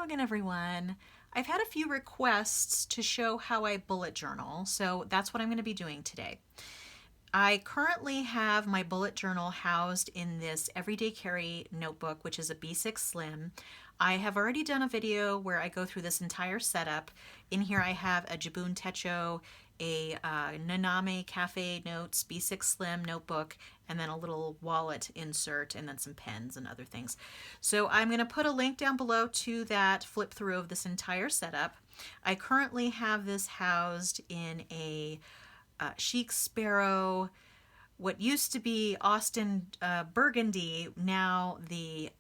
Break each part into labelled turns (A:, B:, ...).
A: again, everyone. I've had a few requests to show how I bullet journal, so that's what I'm going to be doing today. I currently have my bullet journal housed in this Everyday Carry notebook, which is a B6 Slim. I have already done a video where I go through this entire setup. In here I have a Jabun Techo, a Naname Cafe Notes B6 Slim notebook, and then a little wallet insert, and then some pens and other things. So I'm going to put a link down below to that flip through of this entire setup. I currently have this housed in a Chic Sparrow, what used to be Austin Burgundy, now the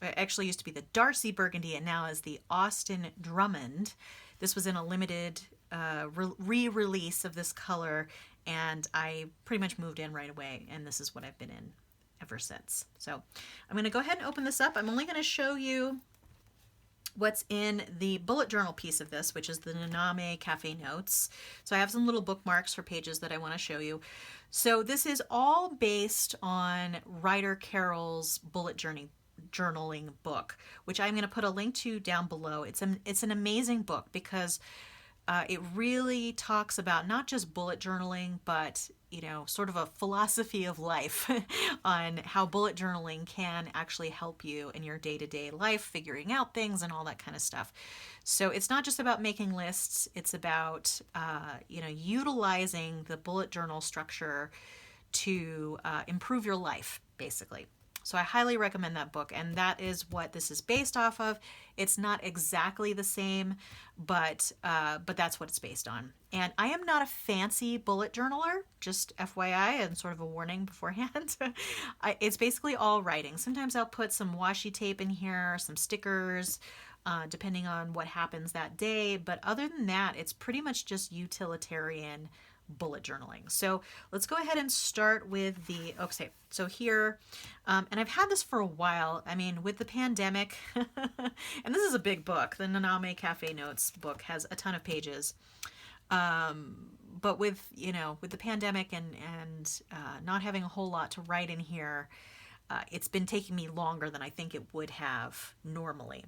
A: actually used to be the Darcy Burgundy, and now is the Austin Drummond. This was in a limited re-release of this color, and I pretty much moved in right away, and this is what I've been in ever since. So I'm going to go ahead and open this up. I'm only going to show you what's in the bullet journal piece of this, which is the Naname Cafe Notes. So I have some little bookmarks for pages that I want to show you. So this is all based on Ryder Carroll's bullet journaling book, which I'm going to put a link to down below. It's an amazing book because it really talks about not just bullet journaling, but sort of a philosophy of life on how bullet journaling can actually help you in your day-to-day life, figuring out things and all that kind of stuff. So it's not just about making lists, it's about utilizing the bullet journal structure to improve your life, basically. So I highly recommend that book, and that is what this is based off of. It's not exactly the same, but that's what it's based on. And I am not a fancy bullet journaler, just FYI, and sort of a warning beforehand. It's basically all writing. Sometimes I'll put some washi tape in here, some stickers, depending on what happens that day. But other than that, it's pretty much just utilitarian bullet journaling. So let's go ahead and start with the, okay, so here, and I've had this for a while. I mean, with the pandemic, and this is a big book, the Naname Cafe Notes book has a ton of pages. But with the pandemic and not having a whole lot to write in here, it's been taking me longer than I think it would have normally.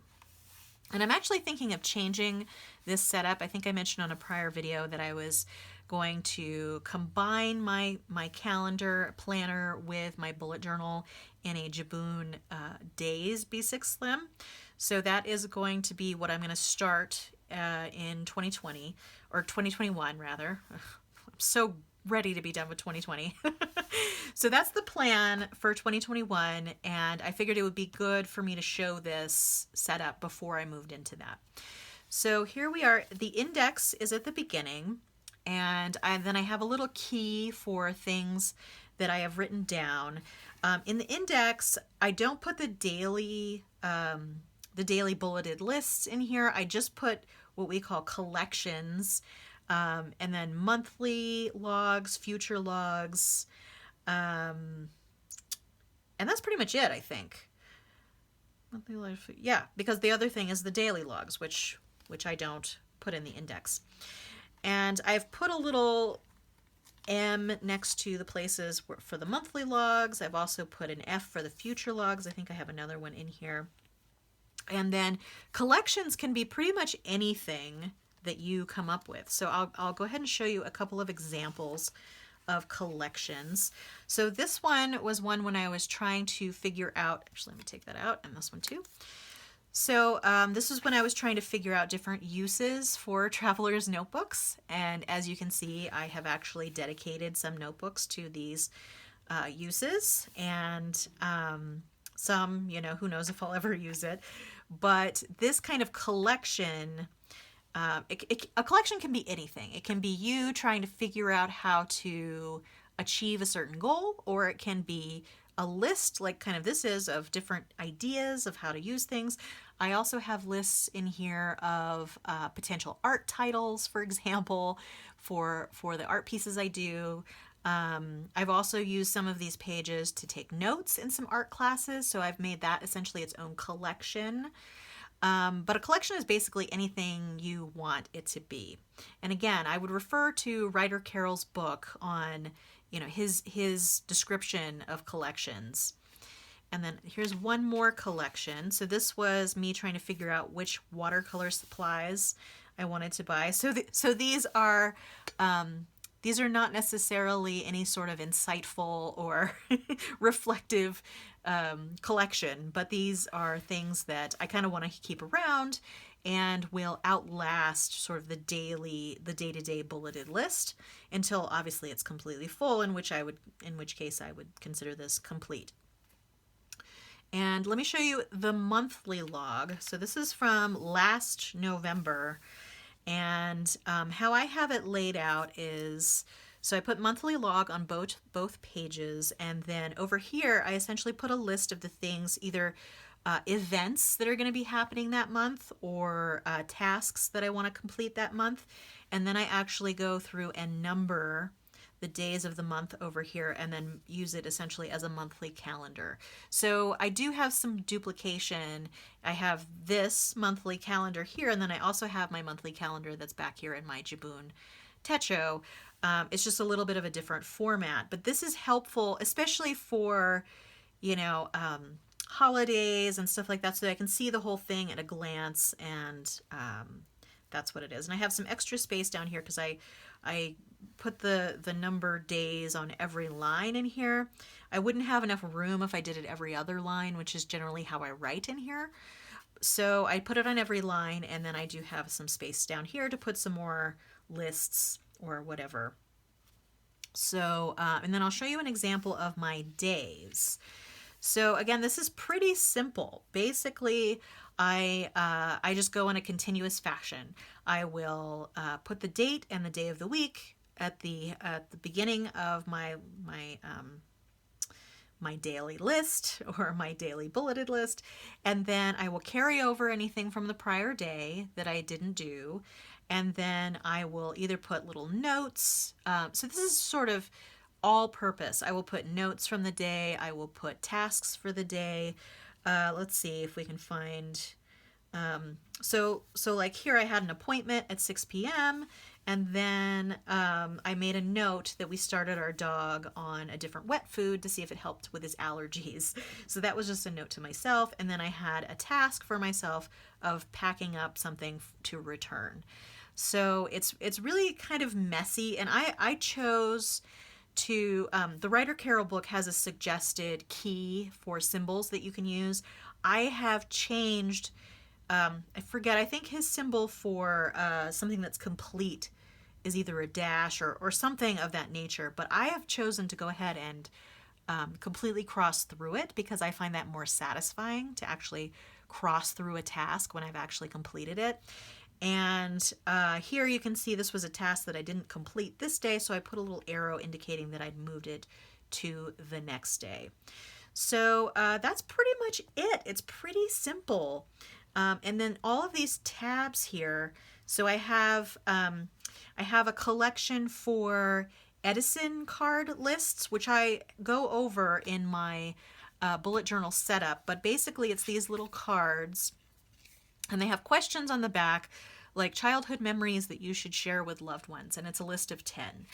A: And I'm actually thinking of changing this setup. I think I mentioned on a prior video that I was going to combine my calendar planner with my bullet journal in a Jabun Days B6 Slim. So that is going to be what I'm going to start in 2020, or 2021 rather. I'm so ready to be done with 2020. So that's the plan for 2021, and I figured it would be good for me to show this setup before I moved into that. So here we are. The index is at the beginning, and then I have a little key for things that I have written down. In the index, I don't put the daily bulleted lists in here. I just put what we call collections, and then monthly logs, future logs, and that's pretty much it, I think. Monthly life, yeah, because the other thing is the daily logs, which I don't put in the index. And I've put a little M next to the places for the monthly logs. I've also put an F for the future logs. I think I have another one in here. And then collections can be pretty much anything that you come up with. So I'll go ahead and show you a couple of examples of collections. So this one was one when I was trying to figure out, actually let me take that out, and this one too. So this is when I was trying to figure out different uses for traveler's notebooks. And as you can see, I have actually dedicated some notebooks to these uses, and some, who knows if I'll ever use it. But this kind of collection, a collection can be anything. It can be you trying to figure out how to achieve a certain goal, or it can be a list like kind of this is of different ideas of how to use things. I also have lists in here of potential art titles, for example, for the art pieces I do. I've also used some of these pages to take notes in some art classes, so I've made that essentially its own collection. But a collection is basically anything you want it to be. And again, I would refer to Ryder Carroll's book on his description of collections. And then here's one more collection. So this was me trying to figure out which watercolor supplies I wanted to buy. So these are not necessarily any sort of insightful or reflective collection, but these are things that I kind of want to keep around and will outlast sort of the day-to-day bulleted list until obviously it's completely full, in which case I would consider this complete. And let me show you the monthly log. So this is from last November. And how I have it laid out is, so I put monthly log on both pages, and then over here I essentially put a list of the things, either events that are going to be happening that month or tasks that I want to complete that month. And then I actually go through and number the days of the month over here and then use it essentially as a monthly calendar. So I do have some duplication. I have this monthly calendar here, and then I also have my monthly calendar that's back here in my Jibun Techo. It's just a little bit of a different format, but this is helpful, especially for, holidays and stuff like that, so that I can see the whole thing at a glance, and that's what it is. And I have some extra space down here because I put the number days on every line in here. I wouldn't have enough room if I did it every other line, which is generally how I write in here. So I put it on every line, and then I do have some space down here to put some more lists or whatever. So, and then I'll show you an example of my days. So again, this is pretty simple. Basically, I just go in a continuous fashion. I will put the date and the day of the week at the beginning of my daily list or my daily bulleted list, and then I will carry over anything from the prior day that I didn't do, and then I will either put little notes. So this is sort of all purpose. I will put notes from the day. I will put tasks for the day. Let's see if we can find. So like here I had an appointment at 6 p.m. and then I made a note that we started our dog on a different wet food to see if it helped with his allergies. So that was just a note to myself. And then I had a task for myself of packing up something to return. So it's really kind of messy. And I chose to, the Writer Carol book has a suggested key for symbols that you can use. I have changed, I forget, I think his symbol for something that's complete is either a dash or something of that nature, but I have chosen to go ahead and completely cross through it because I find that more satisfying to actually cross through a task when I've actually completed it. And here you can see this was a task that I didn't complete this day, so I put a little arrow indicating that I'd moved it to the next day. So that's pretty much it. It's pretty simple. And then all of these tabs here, so I have a collection for Edison card lists, which I go over in my bullet journal setup, but basically it's these little cards. And they have questions on the back, like childhood memories that you should share with loved ones. And it's a list of 10.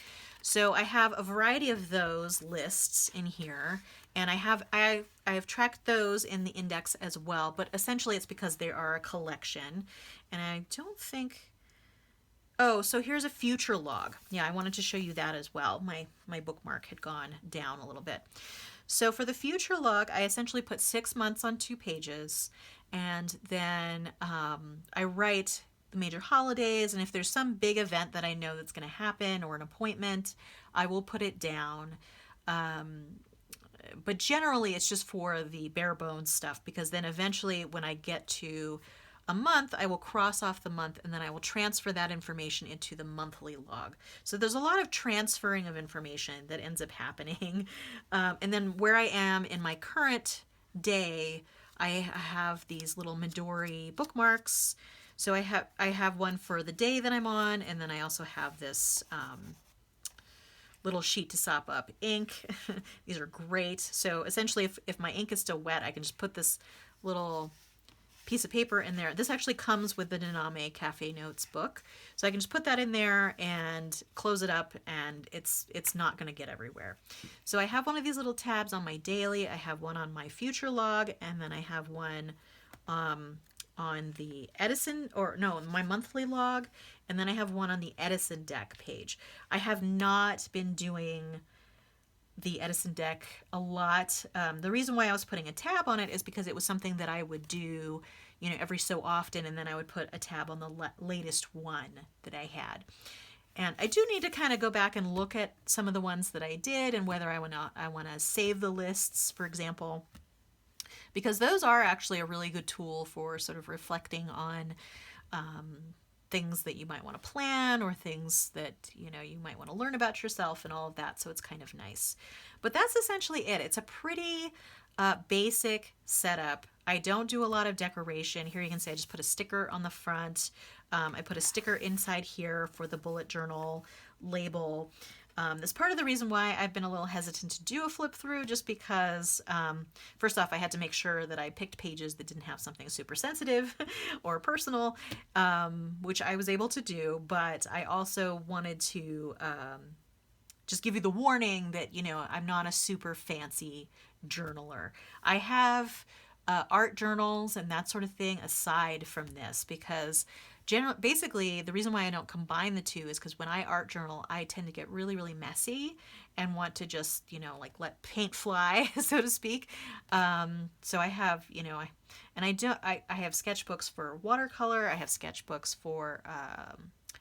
A: So I have a variety of those lists in here. And I have tracked those in the index as well. But essentially it's because they are a collection. And I don't think... Oh, so here's a future log. Yeah, I wanted to show you that as well. My bookmark had gone down a little bit. So for the future log, I essentially put 6 months on 2 pages. And then I write the major holidays, and if there's some big event that I know that's going to happen or an appointment, I will put it down. But generally, it's just for the bare bones stuff, because then eventually when I get to a month, I will cross off the month, and then I will transfer that information into the monthly log. So there's a lot of transferring of information that ends up happening. And then where I am in my current day, I have these little Midori bookmarks. So I have one for the day that I'm on, and then I also have this little sheet to sop up ink. These are great. So essentially, if my ink is still wet, I can just put this little piece of paper in there. This actually comes with the Naname Cafe Notes book. So I can just put that in there and close it up, and it's not going to get everywhere. So I have one of these little tabs on my daily, I have one on my future log, and then I have one on the Edison, or no, my monthly log, and then I have one on the Edison deck page. I have not been doing the Edison deck a lot. The reason why I was putting a tab on it is because it was something that I would do, you know, every so often, and then I would put a tab on the latest one that I had. And I do need to kind of go back and look at some of the ones that I did and whether I want to save the lists, for example, because those are actually a really good tool for sort of reflecting on things that you might want to plan, or things that, you know, you might want to learn about yourself and all of that. So it's kind of nice. But that's essentially it. It's a pretty basic setup. I don't do a lot of decoration. Here you can see I just put a sticker on the front. I put a sticker inside here for the bullet journal label. That's part of the reason why I've been a little hesitant to do a flip through, just because, first off, I had to make sure that I picked pages that didn't have something super sensitive or personal, which I was able to do, but I also wanted to just give you the warning that, you know, I'm not a super fancy journaler. I have art journals and that sort of thing aside from this, because basically, the reason why I don't combine the two is because when I art journal, I tend to get really, really messy and want to just, you know, like let paint fly, so to speak. So I have, you know, I have sketchbooks for watercolor. I have sketchbooks for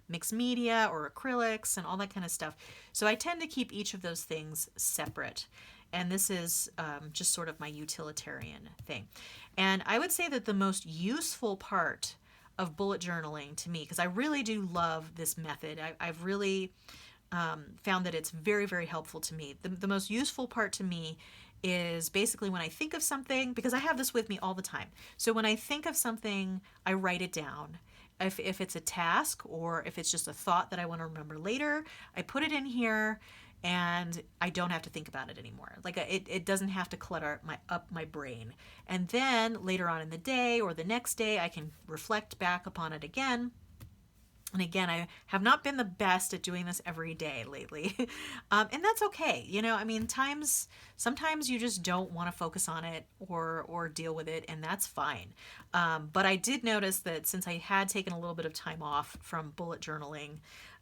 A: mixed media or acrylics and all that kind of stuff. So I tend to keep each of those things separate. And this is just sort of my utilitarian thing. And I would say that the most useful part of bullet journaling to me, because I really do love this method, I've really found that it's very, very helpful to me. The most useful part to me is basically when I think of something, because I have this with me all the time. So when I think of something, I write it down. If it's a task or if it's just a thought that I want to remember later, I put it in here, and I don't have to think about it anymore. Like it doesn't have to clutter up my brain. And then later on in the day or the next day, I can reflect back upon it again. And again, I have not been the best at doing this every day lately. And that's okay. You know, I mean, sometimes you just don't want to focus on it or deal with it, and that's fine. But I did notice that since I had taken a little bit of time off from bullet journaling,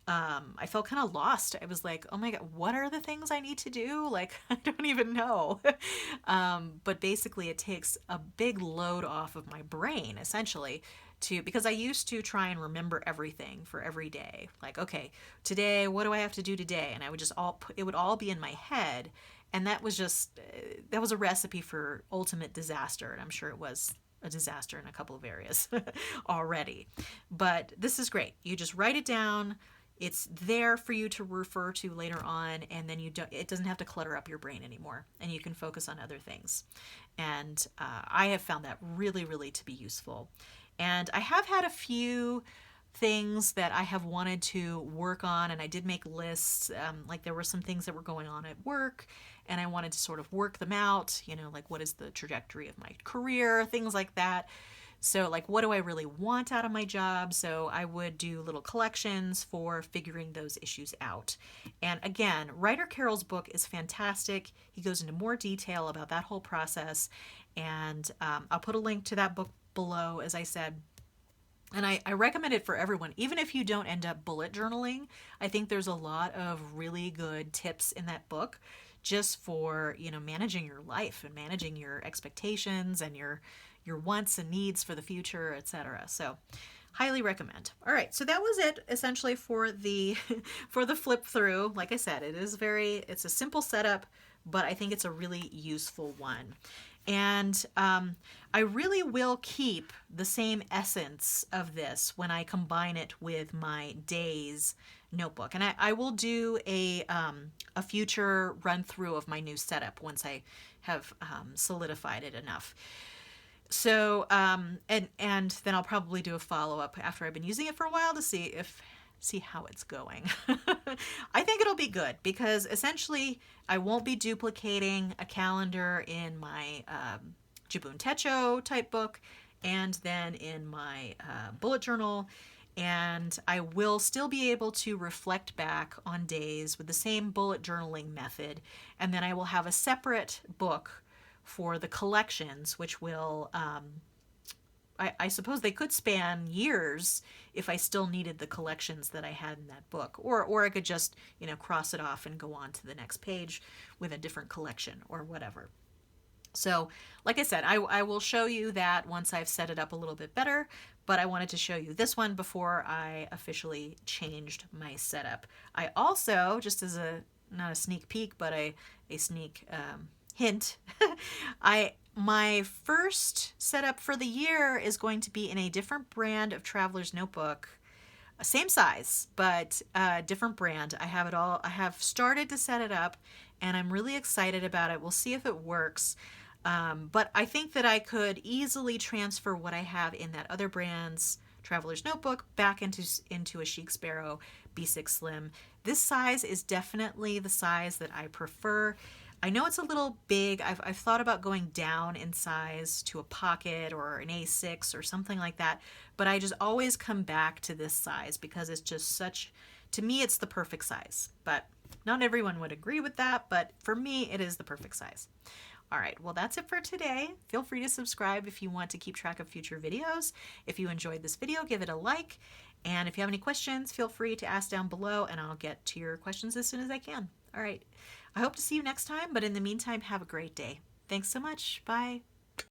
A: I felt kind of lost. I was like, oh my God, what are the things I need to do? Like, I don't even know. But basically it takes a big load off of my brain, essentially, because I used to try and remember everything for every day. Like, okay, today, what do I have to do today? And I would just it would all be in my head. And that was a recipe for ultimate disaster. And I'm sure it was a disaster in a couple of areas already. But this is great. You just write it down. It's there for you to refer to later on, and then it doesn't have to clutter up your brain anymore, and you can focus on other things. And I have found that really, really to be useful. And I have had a few things that I have wanted to work on, and I did make lists. Like there were some things that were going on at work, and I wanted to sort of work them out, you know, like what is the trajectory of my career, things like that. So like, what do I really want out of my job? So I would do little collections for figuring those issues out. And again, Writer Carroll's book is fantastic. He goes into more detail about that whole process. And I'll put a link to that book below, as I said. And I recommend it for everyone, even if you don't end up bullet journaling. I think there's a lot of really good tips in that book just for, you know, managing your life and managing your expectations and your wants and needs for the future, etc. So highly recommend. All right, so that was it essentially for the flip through. Like I said, it's a simple setup, but I think it's a really useful one. And I really will keep the same essence of this when I combine it with my days notebook. And I will do a future run through of my new setup once I have solidified it enough. So, and then I'll probably do a follow-up after I've been using it for a while to see how it's going. I think it'll be good because essentially I won't be duplicating a calendar in my Jibun Techo type book, and then in my bullet journal. And I will still be able to reflect back on days with the same bullet journaling method. And then I will have a separate book for the collections, which will, I suppose they could span years if I still needed the collections that I had in that book. Or I could just, cross it off and go on to the next page with a different collection or whatever. So, like I said, I will show you that once I've set it up a little bit better, but I wanted to show you this one before I officially changed my setup. I also, just as not a sneak peek, but a sneak hint, my first setup for the year is going to be in a different brand of Traveler's Notebook. Same size, but different brand. I have it all. I have started to set it up, and I'm really excited about it. We'll see if it works. But I think that I could easily transfer what I have in that other brand's Traveler's Notebook back into a Chic Sparrow B6 Slim. This size is definitely the size that I prefer. I know it's a little big. I've thought about going down in size to a pocket or an A6 or something like that, but I just always come back to this size because it's just to me, it's the perfect size. But not everyone would agree with that, but for me, it is the perfect size. All right, well, that's it for today. Feel free to subscribe if you want to keep track of future videos. If you enjoyed this video, give it a like. And if you have any questions, feel free to ask down below and I'll get to your questions as soon as I can. All right, I hope to see you next time, but in the meantime, have a great day. Thanks so much. Bye.